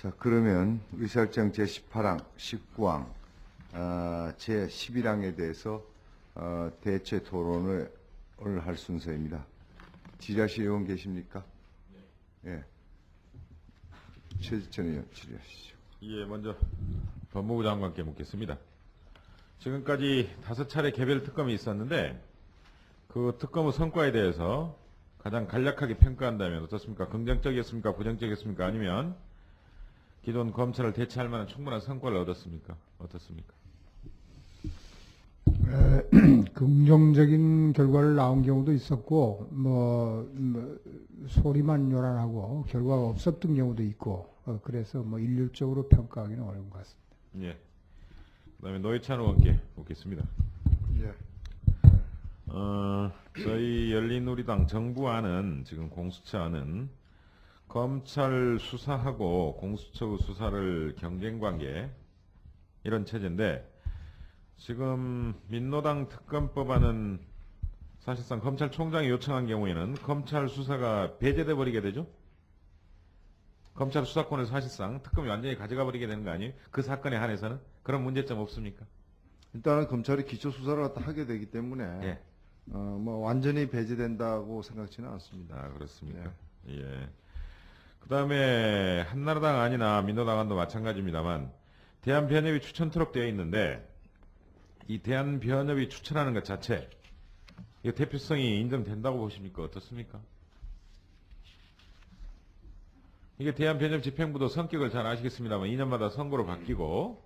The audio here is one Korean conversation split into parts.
자, 그러면 의사일정 제18항, 19항, 제11항에 대해서 대체 토론을 할 순서입니다. 지라시 의원 계십니까? 예. 최지천 의원 질의하시죠. 예, 먼저 법무부 장관께 묻겠습니다. 지금까지 5차례 개별 특검이 있었는데 그 특검의 성과에 대해서 가장 간략하게 평가한다면 어떻습니까? 긍정적이었습니까? 부정적이었습니까? 아니면 기존 검찰을 대체할 만한 충분한 성과를 얻었습니까? 어떻습니까? 긍정적인 결과를 나온 경우도 있었고, 소리만 요란하고 결과가 없었던 경우도 있고, 그래서 일률적으로 평가하기는 어려운 것 같습니다. 예. 그다음에 노회찬 의원께 묻겠습니다. 예. 저희 열린우리당 정부안은 지금 공수처안은 검찰 수사하고 공수처 수사를 경쟁관계 이런 체제인데 지금 민노당 특검법안은 사실상 검찰총장이 요청한 경우에는 검찰 수사가 배제돼 버리게 되죠. 검찰 수사권을 사실상 특검이 완전히 가져가 버리게 되는 거 아니에요? 그 사건에 한해서는 그런 문제점 없습니까? 일단은 검찰이 기초 수사를 갖다 하게 되기 때문에 예. 완전히 배제된다고 생각지는 않습니다. 아, 그렇습니까? 예. 그 다음에 한나라당 아니나 민노당 안도 마찬가지입니다만 대한변협이 추천토록 되어 있는데 이 대한변협이 추천하는 것 자체 이 대표성이 인정된다고 보십니까? 어떻습니까? 이게 대한변협 집행부도 성격을 잘 아시겠습니다만 2년마다 선거로 바뀌고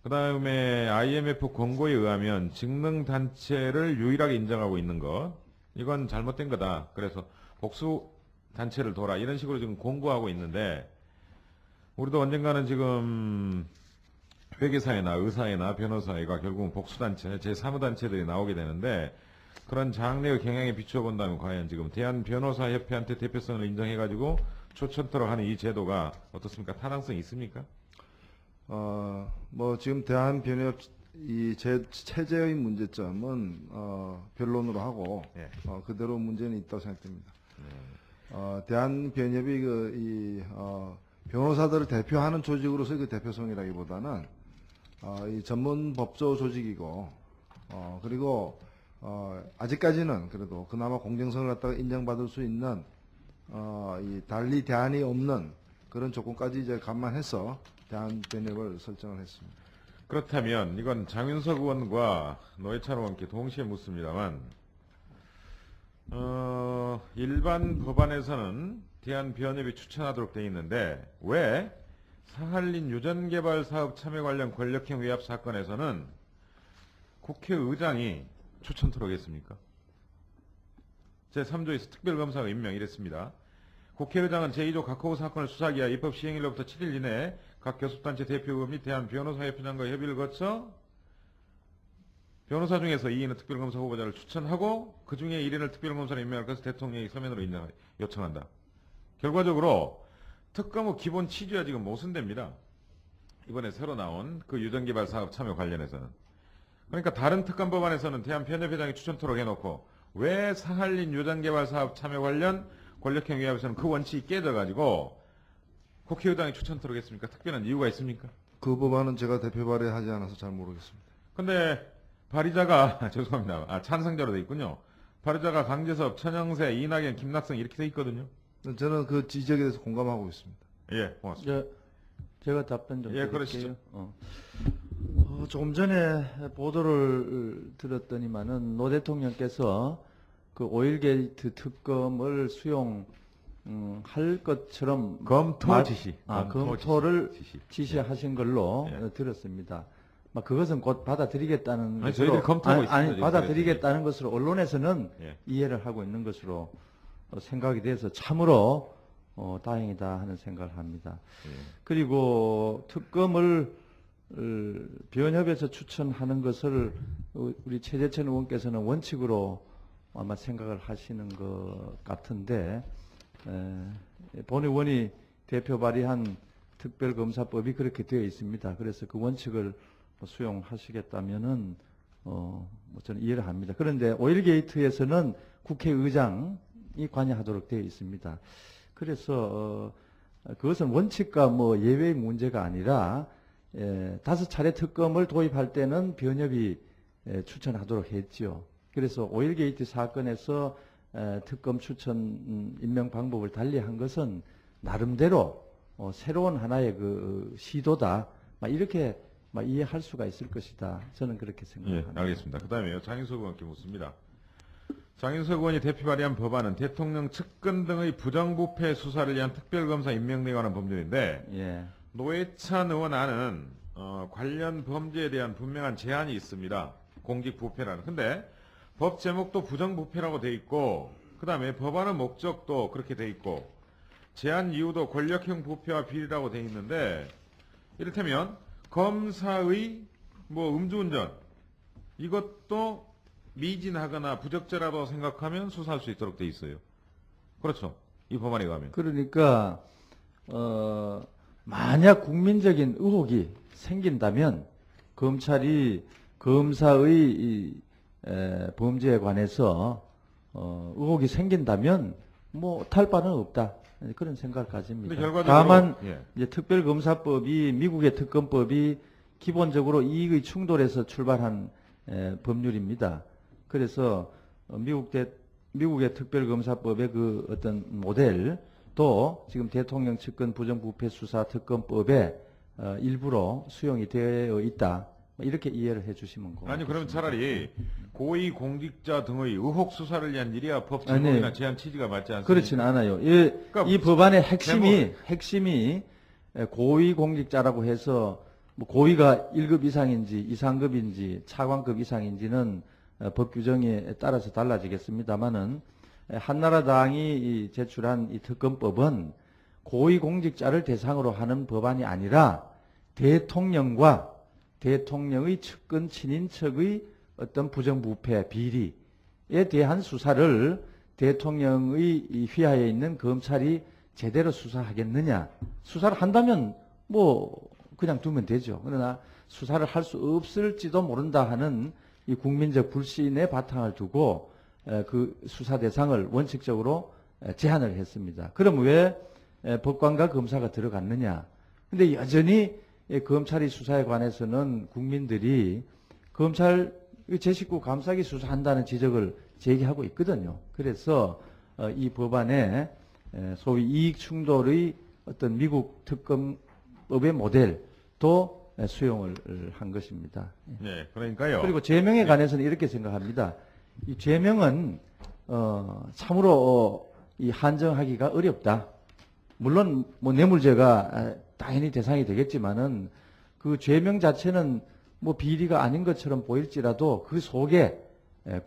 그 다음에 IMF 권고에 의하면 직능단체를 유일하게 인정하고 있는 것 이건 잘못된 거다. 그래서 복수단체를 둬라 이런 식으로 지금 공고하고 있는데 우리도 언젠가는 지금 회계사회나 의사회나 변호사회가 결국은 복수단체 제3호단체들이 나오게 되는데 그런 장래의 경향에 비추어 본다면 과연 지금 대한변호사협회한테 대표성을 인정해가지고 초천토록 하는 이 제도가 어떻습니까? 타당성이 있습니까? 지금 대한변협 이 체제의 문제점은 변론으로 하고 예. 그대로 문제는 있다고 생각됩니다. 대한변협이 변호사들을 대표하는 조직으로서의 그 대표성이라기보다는 이 전문 법조 조직이고 그리고 아직까지는 그래도 그나마 공정성을 갖다가 인정받을 수 있는 이 달리 대안이 없는 그런 조건까지 이제 감안해서 대한변협을 설정을 했습니다. 그렇다면 이건 장윤석 의원과 노회찬 의원께 동시에 묻습니다만 일반 법안에서는 대한변협이 추천하도록 되어 있는데 왜 사할린 유전개발사업 참여 관련 권력형 위압 사건에서는 국회의장이 추천토록 했습니까? 제3조에서 특별검사가 임명 이랬습니다. 국회의장은 제2조 각호우 사건을 수사하기 위하여 입법 시행일로부터 7일 이내에 각 교섭단체 대표급 및 대한변호사협회장과 협의를 거쳐 변호사 중에서 2인의 특별검사 후보자를 추천하고 그 중에 1인을 특별검사로 임명할 것을 대통령이 서면으로 요청한다. 결과적으로 특검의 기본 취지와 지금 모순됩니다. 이번에 새로 나온 그 유전개발 사업 참여 관련해서는. 그러니까 다른 특검 법안에서는 대한변협회장이 추천토록 해놓고 왜 사할린 유전개발 사업 참여 관련 권력형 위압에서는 그 원칙이 깨져가지고 국회의장이 추천토록 했습니까? 특별한 이유가 있습니까? 그 법안은 제가 대표 발의하지 않아서 잘 모르겠습니다. 근데 발의자가 죄송합니다. 찬성자로 돼 있군요. 발의자가 강재섭, 천영세, 이낙연, 김낙성 이렇게 돼 있거든요. 저는 그 지적에 대해서 공감하고 있습니다. 예, 고맙습니다. 제가 답변 좀 드릴게요. 그러시죠. 조금 전에 보도를 들었더니만은 노 대통령께서 그 오일게이트 특검을 수용 할 것처럼 검토 지시. 검토를 지시하신 걸로 들었습니다. 그것은 곧 받아들이겠다는 것으로 저희들이 검토하고 있습니다. 받아들이겠다는 것으로 언론에서는 이해를 하고 있는 것으로 생각이 돼서 참으로 다행이다 하는 생각을 합니다. 그리고 특검을 변협에서 추천하는 것을 우리 최재천 의원께서는 원칙으로 아마 생각을 하시는 것 같은데 본 의원이 대표 발의한 특별검사법이 그렇게 되어 있습니다. 그래서 그 원칙을 수용하시겠다면은 저는 이해를 합니다. 그런데 오일게이트에서는 국회의장이 관여하도록 되어 있습니다. 그래서 그것은 원칙과 뭐 예외의 문제가 아니라 5차례 특검을 도입할 때는 변협이 추천하도록 했지요. 그래서 오일게이트 사건에서 특검 추천 임명 방법을 달리한 것은 나름대로 새로운 하나의 그 시도다. 이렇게 이해할 수가 있을 것이다. 저는 그렇게 생각합니다. 예, 알겠습니다. 그다음에요. 장인석 의원께 묻습니다. 장인석 의원이 대표 발의한 법안은 대통령 측근 등의 부정부패 수사를 위한 특별검사 임명에 관한 법률인데 예. 노회찬 의원 안은 관련 범죄에 대한 분명한 제한이 있습니다. 공직부패라는. 근데 법 제목도 부정부패라고 돼 있고 그다음에 법안의 목적도 그렇게 돼 있고 제한 이유도 권력형 부패와 비리라고 돼 있는데 이를테면 검사의 뭐 음주운전 이것도 미진하거나 부적절하다고 생각하면 수사할 수 있도록 돼 있어요. 그렇죠. 이 법안에 가면. 그러니까 만약 국민적인 의혹이 생긴다면 검찰이 검사의 범죄에 관해서 의혹이 생긴다면 뭐 탈 바는 없다. 그런 생각을 가집니다. 다만 이제 특별검사법이 미국의 특검법이 기본적으로 이익의 충돌에서 출발한 법률입니다. 그래서 미국의 특별검사법의 그 어떤 모델 또 지금 대통령 측근 부정부패 수사 특검법에 일부러 수용이 되어 있다. 이렇게 이해를 해주시면 고맙습니다. 아니 그럼 차라리 고위 공직자 등의 의혹 수사를 위한 일이야 법 제목이나 제한 취지가 맞지 않습니까? 그렇지는 않아요. 이 법안의 핵심이 고위 공직자라고 해서 뭐 고위가 1급 이상인지 이상급인지 차관급 이상인지는 법 규정에 따라서 달라지겠습니다만은 한나라당이 제출한 이 특검법은 고위 공직자를 대상으로 하는 법안이 아니라 대통령과 대통령의 측근 친인척의 어떤 부정부패 비리에 대한 수사를 대통령의 휘하에 있는 검찰이 제대로 수사하겠느냐. 수사를 한다면 뭐 그냥 두면 되죠. 그러나 수사를 할 수 없을지도 모른다 하는 이 국민적 불신에 바탕을 두고 그 수사 대상을 원칙적으로 제한을 했습니다. 그럼 왜 법관과 검사가 들어갔느냐. 근데 여전히 검찰이 수사에 관해서는 국민들이 검찰 제 식구 감싸기 수사한다는 지적을 제기하고 있거든요. 그래서 이 법안에 소위 이익 충돌의 어떤 미국 특검법의 모델도 수용을 한 것입니다. 네, 그러니까요. 그리고 죄명에 관해서는 이렇게 생각합니다. 이 죄명은 참으로 이 한정하기가 어렵다. 물론 뭐 뇌물죄가 당연히 대상이 되겠지만은 그 죄명 자체는 뭐 비리가 아닌 것처럼 보일지라도 그 속에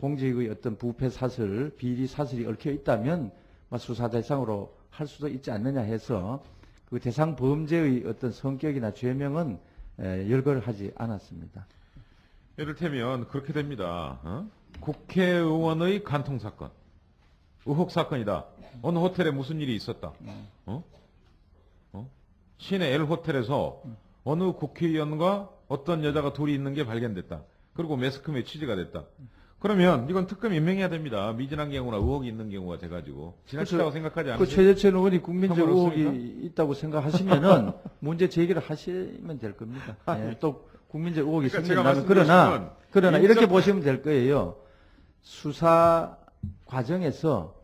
공직의 어떤 부패 사슬, 비리 사슬이 얽혀 있다면 수사 대상으로 할 수도 있지 않느냐 해서 그 대상 범죄의 어떤 성격이나 죄명은 열거하지 않았습니다. 이를테면 그렇게 됩니다. 국회의원의 간통 사건, 의혹 사건이다. 어느 호텔에 무슨 일이 있었다. 시내 L 호텔에서 어느 국회의원과 어떤 여자가 둘이 있는 게 발견됐다. 그리고 매스컴에 취재가 됐다. 그러면 이건 특검 임명해야 됩니다. 미진한 경우나 의혹이 있는 경우가 돼가지고 지나치다고 생각하지 않으세요? 그 최재천 의원이 국민적 의혹이 있다고 생각하시면은 문제 제기를 하시면 될 겁니다. 예, 또 국민적 의혹이 생긴다면 그러나 이렇게 보시면 될 거예요. 수사 과정에서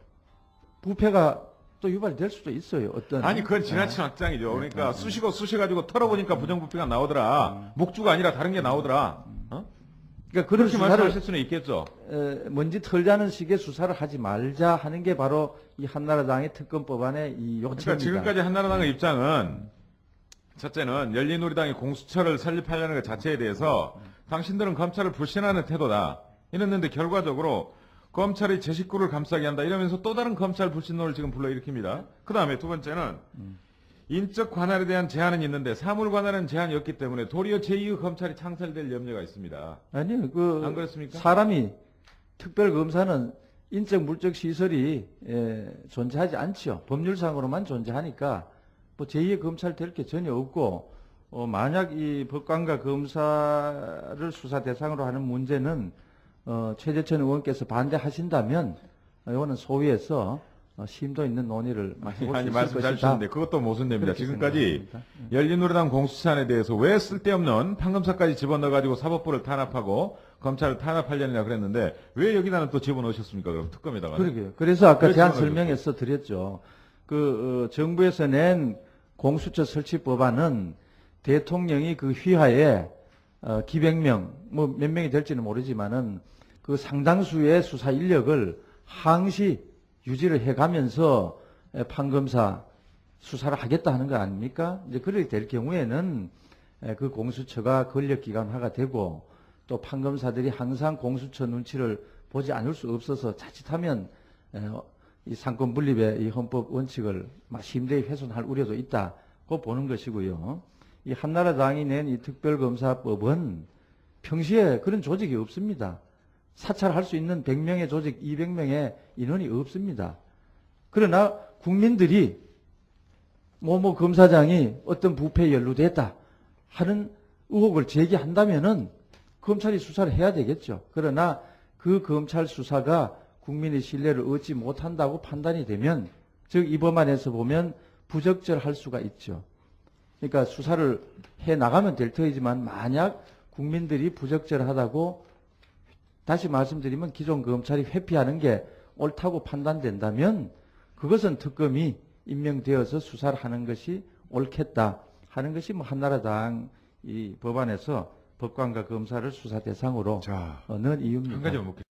부패가 또 유발될 수도 있어요. 어떤 아니 그건 지나친 확장이죠. 그러니까 쑤셔가지고 털어보니까 부정부패가 나오더라. 목주가 아니라 다른 게 나오더라. 그러니까 그런 수사를 말씀하실 수는 있겠죠. 먼지 털자는 식의 수사를 하지 말자 하는 게 바로 이 한나라당의 특검법안의 이 요청입니다. 그러니까 지금까지 한나라당의 입장은 첫째는 열린우리당이 공수처를 설립하려는 것 자체에 대해서 당신들은 검찰을 불신하는 태도다. 이랬는데 결과적으로 검찰이 제 식구를 감싸게 한다 이러면서 또 다른 검찰 불신론을 지금 불러일으킵니다. 그 다음에 두 번째는 인적 관할에 대한 제한은 있는데 사물 관할은 제한이 없기 때문에 도리어 제2의 검찰이 창설될 염려가 있습니다. 아니요. 안 그렇습니까? 사람이 특별검사는 인적 물적 시설이 존재하지 않죠. 법률상으로만 존재하니까 뭐 제2의 검찰 될 게 전혀 없고 만약 이 법관과 검사를 수사 대상으로 하는 문제는 최재천 의원께서 반대하신다면 이거는 소위에서 심도 있는 논의를 해볼 수 아니 있을 말씀 잘 것이다. 주셨는데 그것도 모순됩니다. 그렇게 지금까지 생각합니다. 열린우리당 공수처안에 대해서 왜 쓸데없는 판검사까지 집어넣어가지고 사법부를 탄압하고 검찰을 탄압하려느냐 그랬는데 왜 여기다는 또 집어넣으셨습니까? 그럼 특검에다가. 그러게요. 그래서 아까 왜 제안 집어넣으셨어요? 설명해서 드렸죠. 정부에서 낸 공수처 설치 법안은 대통령이 그 휘하에 기백 명, 뭐 몇 명이 될지는 모르지만은 그 상당수의 수사 인력을 항시 유지를 해가면서 판검사 수사를 하겠다 하는 거 아닙니까? 이제 그렇게 될 경우에는 그 공수처가 권력기관화가 되고 또 판검사들이 항상 공수처 눈치를 보지 않을 수 없어서 자칫하면 이 상권 분립의 이 헌법 원칙을 막 심대히 훼손할 우려도 있다고 보는 것이고요. 이 한나라당이 낸 이 특별검사법은 평시에 그런 조직이 없습니다. 사찰할 수 있는 100명의 조직, 200명의 인원이 없습니다. 그러나 국민들이 뭐 검사장이 어떤 부패에 연루됐다 하는 의혹을 제기한다면은 검찰이 수사를 해야 되겠죠. 그러나 그 검찰 수사가 국민의 신뢰를 얻지 못한다고 판단이 되면, 즉 이 법안에서 보면 부적절할 수가 있죠. 그러니까 수사를 해 나가면 될 터이지만 만약 국민들이 부적절하다고, 다시 말씀드리면 기존 검찰이 회피하는 게 옳다고 판단된다면 그것은 특검이 임명되어서 수사를 하는 것이 옳겠다 하는 것이 뭐 한나라당 이 법안에서 법관과 검사를 수사 대상으로 자, 넣은 이유입니다. 한 가지만 묻겠습니다.